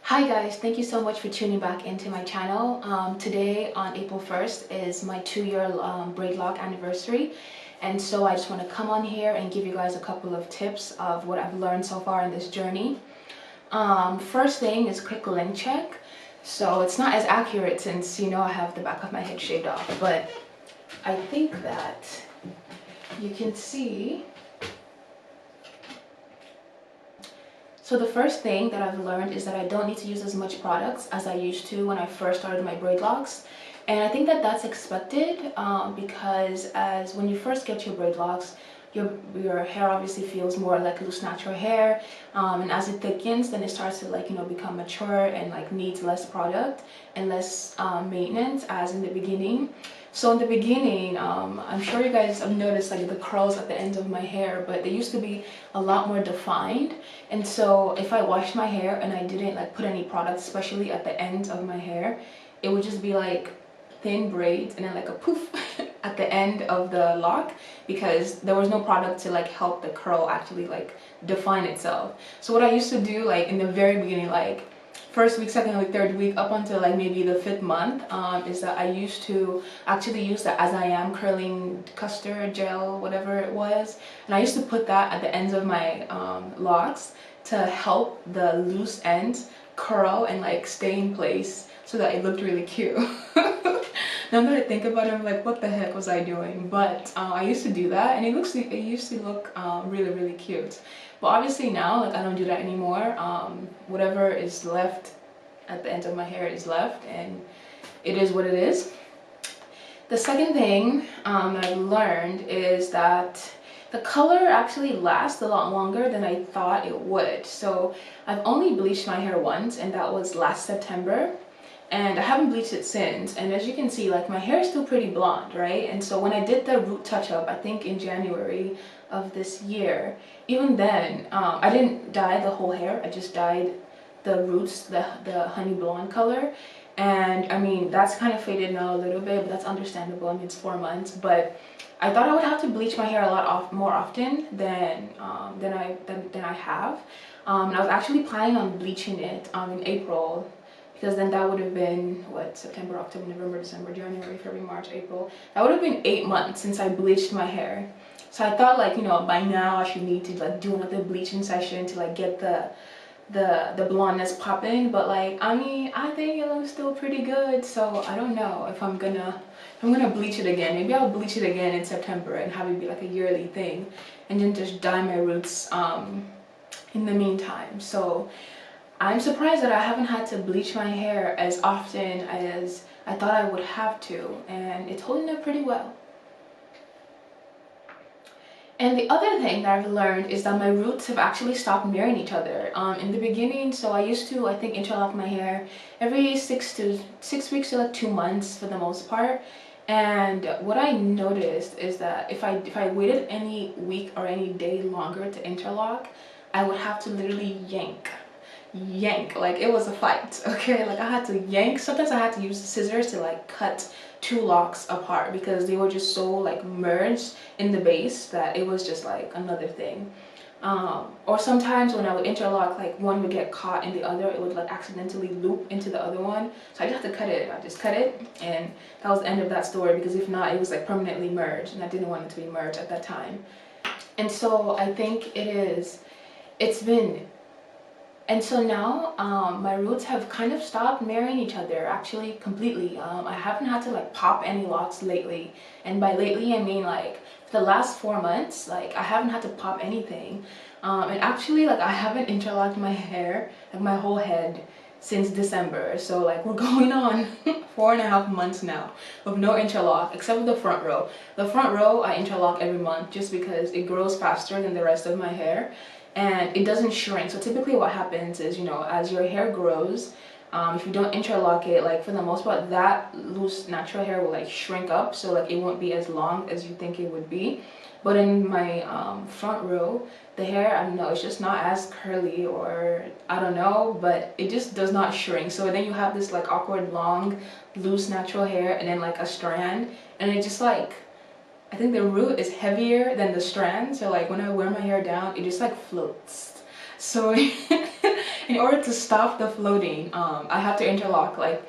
Hi guys, thank you so much for tuning back into my channel. Today on April 1st is my 2-year braidlock anniversary, and so I just want to come on here and give you guys a couple of tips of what I've learned so far in this journey. First thing is quick length check. So it's not as accurate since I have the back of my head shaved off, but I think that you can see. So the first thing that I've learned is that I don't need to use as much products as I used to when I first started my braidlocks. And I think that that's expected because when you first get your braidlocks, your hair obviously feels more like loose natural hair, and as it thickens, then it starts to become mature and needs less product and less maintenance as in the beginning. So in the beginning, I'm sure you guys have noticed the curls at the end of my hair, but they used to be a lot more defined. And so if I washed my hair and I didn't put any product, especially at the end of my hair, it would just be thin braids and then a poof at the end of the lock, because there was no product to help the curl actually define itself. So what I used to do in the very beginning, first week, second week, third week, up until maybe the 5th month, is that I used to actually use the As I Am curling Castor gel, whatever it was, and I used to put that at the ends of my locks to help the loose ends curl and stay in place so that it looked really cute. Now that I think about it, I'm like, what the heck was I doing? But I used to do that, and it used to look really, really cute. But obviously now, I don't do that anymore. Whatever is left at the end of my hair is left, and it is what it is. The second thing that I've learned is that the color actually lasts a lot longer than I thought it would. So I've only bleached my hair once, and that was last September. And I haven't bleached it since, and as you can see, my hair is still pretty blonde, right? And so when I did the root touch-up, I think in January of this year, even then, I didn't dye the whole hair, I just dyed the roots, the honey blonde color. And I mean, that's kind of faded now a little bit, but that's understandable. I mean, it's 4 months, but I thought I would have to bleach my hair a lot more often than I have. And I was actually planning on bleaching it in April, because then that would have been what, September, October, November, December, January, February, March, April. That would have been 8 months since I bleached my hair. So I thought by now I should need to do another bleaching session to get the blondness popping. But I mean, I think it looks still pretty good. So I don't know if I'm gonna bleach it again. Maybe I'll bleach it again in September and have it be a yearly thing, and then just dye my roots in the meantime. So I'm surprised that I haven't had to bleach my hair as often as I thought I would have to, and it's holding up pretty well. And the other thing that I've learned is that my roots have actually stopped mirroring each other. In the beginning, so I used to, I think, interlock my hair every 6 weeks to 2 months for the most part. And what I noticed is that if I waited any week or any day longer to interlock, I would have to literally yank, it was a fight. Okay, I had to yank. Sometimes I had to use scissors to cut 2 locks apart, because they were just so merged in the base that it was just another thing. Or sometimes when I would interlock, one would get caught in the other, it would accidentally loop into the other one, so I just had to cut it. I just cut it, and that was the end of that story, because if not, it was permanently merged, and I didn't want it to be merged at that time. And so I think and so now my roots have kind of stopped mirroring each other, actually completely. I haven't had to pop any locks lately, and by lately I mean for the last 4 months, I haven't had to pop anything. And actually I haven't interlocked my hair, my whole head, since December. So we're going on 4.5 months now of no interlock, except for the front row. The front row I interlock every month just because it grows faster than the rest of my hair, and it doesn't shrink. So typically what happens is, as your hair grows, if you don't interlock it, for the most part, that loose natural hair will shrink up, so it won't be as long as you think it would be. But in my front row, the hair, I don't know, it's just not as curly, or I don't know, but it just does not shrink. So then you have this awkward long loose natural hair, and then a strand, and it just I think the root is heavier than the strand, so when I wear my hair down, it just floats. So in order to stop the floating, I have to interlock like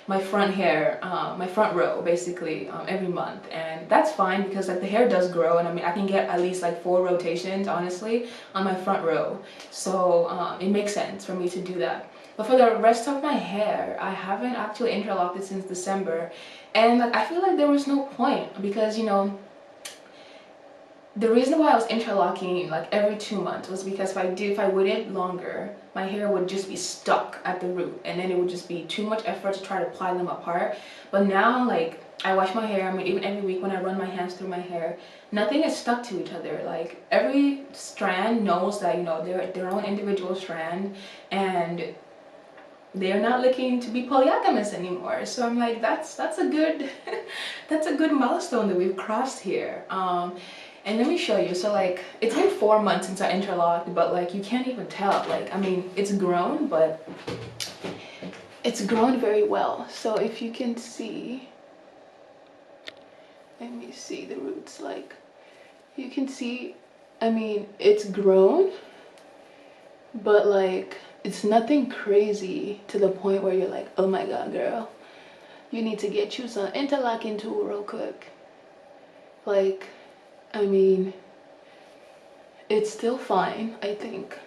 my front hair, my front row basically every month, and that's fine because like the hair does grow, and I mean I can get at least like 4 rotations honestly on my front row, so it makes sense for me to do that. But for the rest of my hair, I haven't actually interlocked it since December, and like I feel like there was no point because, you know, the reason why I was interlocking like every 2 months was because if I waited longer, my hair would just be stuck at the root, and then it would just be too much effort to try to ply them apart. But now, like, I wash my hair, I mean even every week when I run my hands through my hair, nothing is stuck to each other. Like every strand knows that, you know, they're their own individual strand, and they're not looking to be polygamous anymore. So I'm like, that's a good that's a good milestone that we've crossed here. And let me show you. So like it's been 4 months since I interlocked, but like you can't even tell. Like I mean it's grown, but it's grown very well. So if you can see, let me see the roots. Like you can see, I mean it's grown, but like it's nothing crazy to the point where you're like, oh my god girl, you need to get you some interlocking tool real quick. Like I mean it's still fine, I think.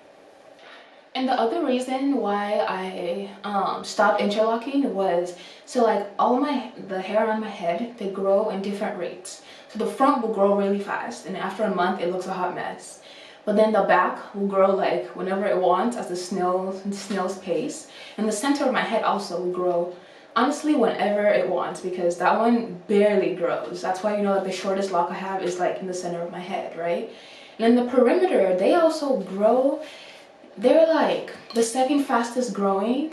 And the other reason why I stopped interlocking was, so like the hair on my head, they grow in different rates. So the front will grow really fast, and after a month it looks a hot mess. But then the back will grow like whenever it wants, at the snail's pace. And the center of my head also will grow honestly whenever it wants, because that one barely grows. That's why, you know, like the shortest lock I have is like in the center of my head, right? And then the perimeter, they also grow. They're like the second fastest growing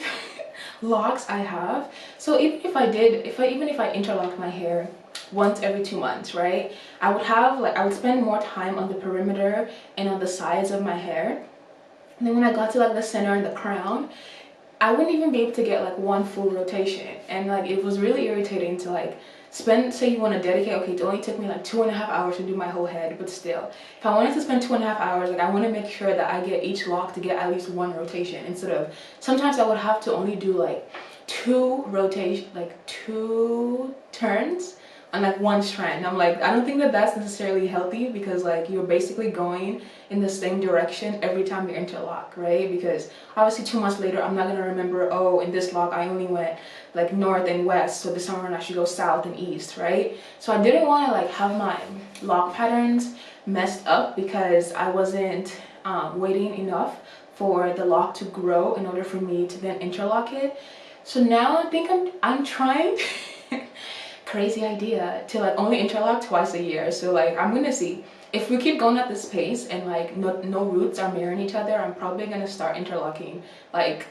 locks I have. So even if I interlocked my hair once every 2 months, right, I would spend more time on the perimeter and on the sides of my hair. And then when I got to like the center and the crown, I wouldn't even be able to get like 1 full rotation. And like it was really irritating to like say you want to dedicate, okay, it only took me like 2.5 hours to do my whole head, but still, if I wanted to spend 2.5 hours, like I want to make sure that I get each lock to get at least 1 rotation, instead of sometimes I would have to only do like 2 turns on like 1 strand. I'm like, I don't think that that's necessarily healthy, because like you're basically going in the same direction every time you interlock, right? Because obviously 2 months later I'm not going to remember, oh, in this lock I only went like north and west, so this summer I should go south and east, right? So I didn't want to like have my lock patterns messed up, because I wasn't waiting enough for the lock to grow in order for me to then interlock it. So now I think I'm trying crazy idea to like only interlock twice a year. So like I'm gonna see if we keep going at this pace and like no roots are mirroring each other. I'm probably gonna start interlocking like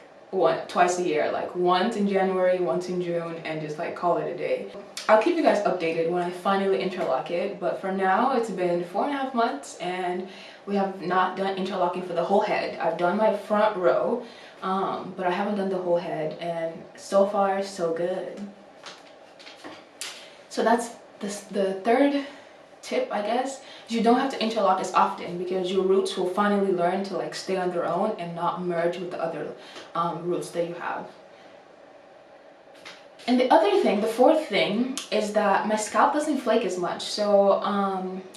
twice a year, like once in January, once in June, and just like call it a day. I'll keep you guys updated when I finally interlock it, but for now it's been 4.5 months and we have not done interlocking for the whole head. I've done my front row, but I haven't done the whole head, and so far so good. So that's the third tip, I guess. You don't have to interlock as often, because your roots will finally learn to like stay on their own and not merge with the other roots that you have. And the other thing, the fourth thing, is that my scalp doesn't flake as much. So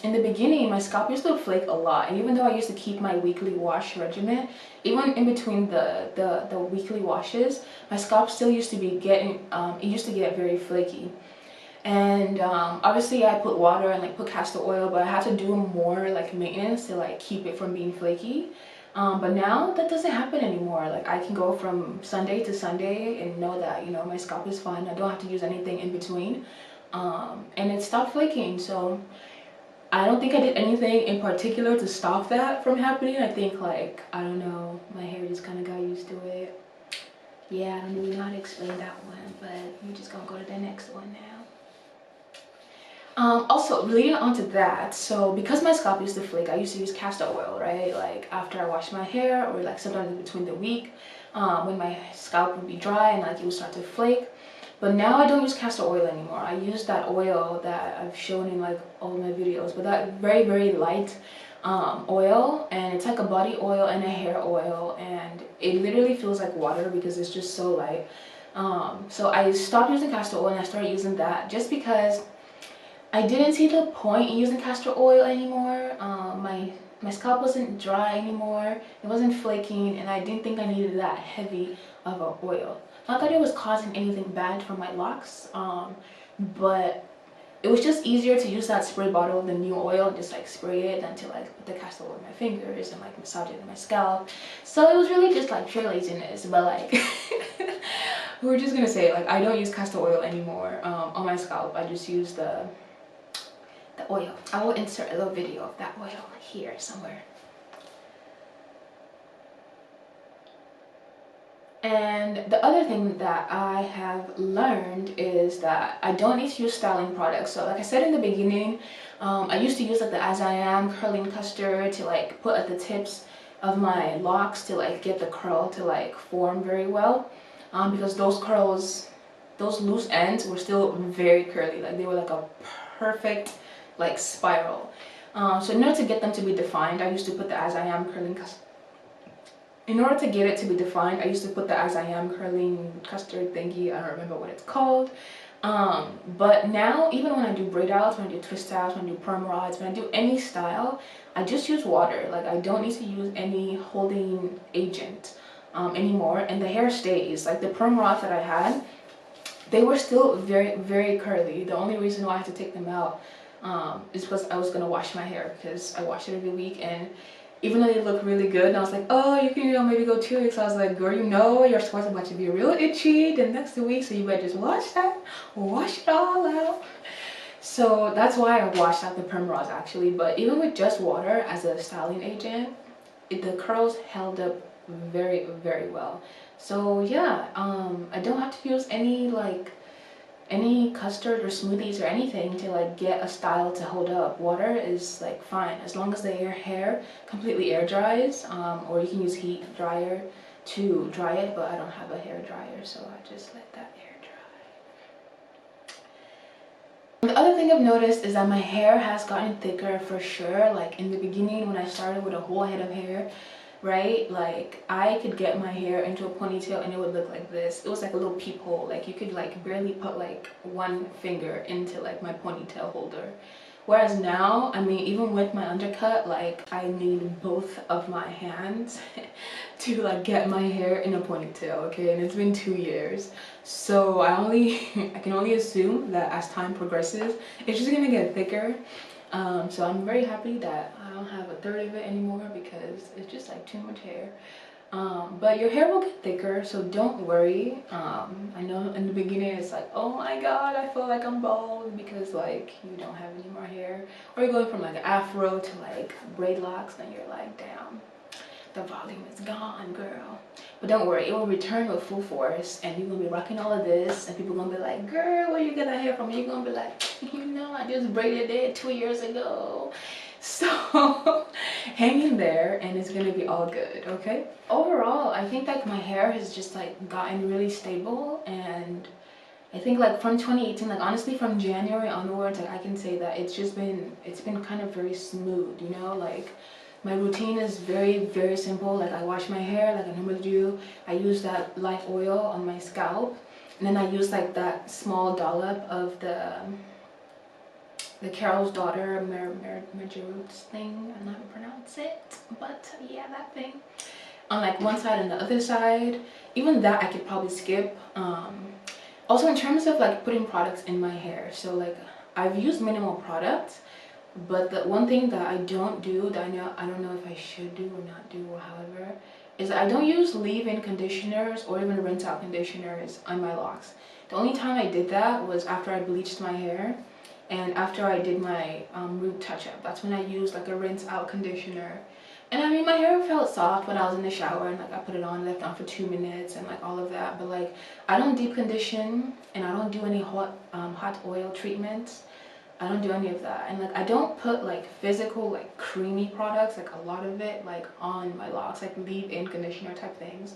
in the beginning, my scalp used to flake a lot, and even though I used to keep my weekly wash regimen, even in between the weekly washes, my scalp still used to be it used to get very flaky. And obviously I put water and like put castor oil, but I had to do more like maintenance to like keep it from being flaky. But now that doesn't happen anymore. Like I can go from Sunday to Sunday and know that, you know, my scalp is fine. I don't have to use anything in between, and it stopped flaking. So I don't think I did anything in particular to stop that from happening. I think like, I don't know, my hair just kind of got used to it. Yeah, I don't even know how to explain that one, but we're just gonna go to the next one now. Also, relating on to that, so because my scalp used to flake, I used to use castor oil, right? Like after I washed my hair, or like sometimes in between the week, when my scalp would be dry and like it would start to flake. But now I don't use castor oil anymore. I use that oil that I've shown in like all my videos, but that very, very light oil, and it's like a body oil and a hair oil, and it literally feels like water because it's just so light. So I stopped using castor oil and I started using that just because I didn't see the point in using castor oil anymore. My scalp wasn't dry anymore, it wasn't flaking, and I didn't think I needed that heavy of an oil. Not that it was causing anything bad for my locks, but it was just easier to use that spray bottle of the new oil and just like spray it than to like put the castor oil in my fingers and like massage it in my scalp. So it was really just like pure laziness, but like we're just gonna say like I don't use castor oil anymore on my scalp. I just use the oil. I will insert a little video of that oil here somewhere. And the other thing that I have learned is that I don't need to use styling products. So like I said in the beginning, I used to use like the As I Am curling Castor to like put at the tips of my locks to like get the curl to like form very well, because those curls, those loose ends were still very curly, like they were like a perfect like spiral. So in order to get them to be defined, I used to put the As I Am curling Castor. In order to get it to be defined, I used to put the As I Am curling custard thingy. I don't remember what it's called. But now, even when I do braid outs, when I do twist outs, when I do perm rods, when I do any style, I just use water. Like I don't need to use any holding agent anymore. And the hair stays. Like the perm rods that I had, they were still very, very curly. The only reason why I had to take them out is because I was gonna wash my hair, because I wash it every week, and even though they look really good, and I was like, oh, you can, you know, maybe go 2 weeks. I was like, girl, you know your sweat's about to be real itchy the next 2 weeks, so you better just wash that, wash it all out. So that's why I washed out the perm rods actually. But even with just water as a styling agent, the curls held up very, very well. So yeah, I don't have to use any custard or smoothies or anything to like get a style to hold up. Water is like fine as long as the hair completely air dries, or you can use heat dryer to dry it, but I don't have a hair dryer, so I just let that air dry. The other thing I've noticed is that my hair has gotten thicker for sure. Like in the beginning when I started with a whole head of hair, right, like I could get my hair into a ponytail and it would look like this. It was like a little peephole, like you could like barely put like one finger into like my ponytail holder. Whereas now, I mean, even with my undercut, like I need both of my hands to like get my hair in a ponytail, okay? And it's been 2 years, so I can only assume that as time progresses it's just gonna get thicker. So I'm very happy that I don't have a third of it anymore, because it's just like too much hair. But your hair will get thicker, so don't worry. I know in the beginning it's like, oh my god, I feel like I'm bald, because like you don't have any more hair, or you're going from like an afro to like braidlocks, then you're like, damn, the volume is gone, girl. But don't worry, it will return with full force, and you're gonna be rocking all of this, and people are gonna be like, girl, where you get that hair from? And you're gonna be like, you know, I just braided it 2 years ago. So hang in there and it's gonna be all good, okay? Overall, I think like my hair has just like gotten really stable, and I think like from 2018, like honestly from January onwards, like I can say that it's been kind of very smooth, you know? Like my routine is very, very simple. Like I wash my hair like I normally do. I use that light oil on my scalp, and then I use like that small dollop of the Carol's Daughter Roots thing. I don't know how to pronounce it, but yeah, that thing on like one side and the other side. Even that I could probably skip. Also in terms of like putting products in my hair, so like I've used minimal products, but the one thing that I don't do, that I don't know if I should do or not do, or however, is I don't use leave-in conditioners or even rinse-out conditioners on my locks. The only time I did that was after I bleached my hair, and after I did my root touch-up. That's when I used like a rinse-out conditioner. And I mean, my hair felt soft when I was in the shower, and like I put it on, left on for 2 minutes, and like all of that. But like I don't deep condition, and I don't do any hot oil treatments. I don't do any of that. And like I don't put like physical like creamy products, like a lot of it, like on my locks, like leave-in conditioner type things.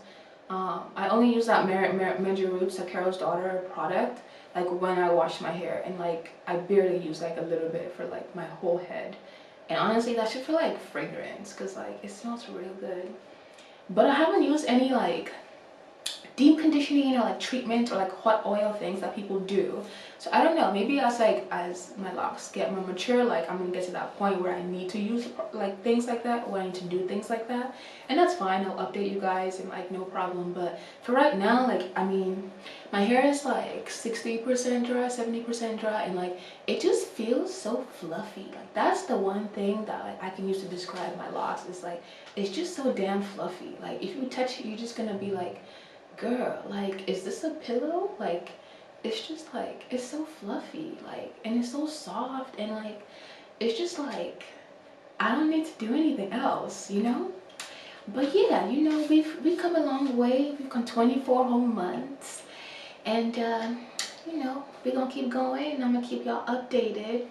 I only use that Roots, the Carol's Daughter product, like when I wash my hair, and like I barely use like a little bit for like my whole head. And honestly, that should feel like fragrance, because like it smells real good. But I haven't used any like deep conditioning or like treatment or like hot oil things that people do. So I don't know, maybe as my locks get more mature, like I'm gonna get to that point where I need to use like things like that, or I need to do things like that, and that's fine. I'll update you guys and like no problem. But for right now, like I mean, my hair is like 60% dry, 70% dry, and like it just feels so fluffy. Like that's the one thing that like I can use to describe my locks, is like it's just so damn fluffy. Like if you touch it, you're just gonna be like, girl, like is this a pillow? Like it's just like, it's so fluffy, like, and it's so soft, and like it's just like I don't need to do anything else, you know. But yeah, you know, we've come a long way. We've come 24 whole months, and you know, we're gonna keep going, and I'm gonna keep y'all updated.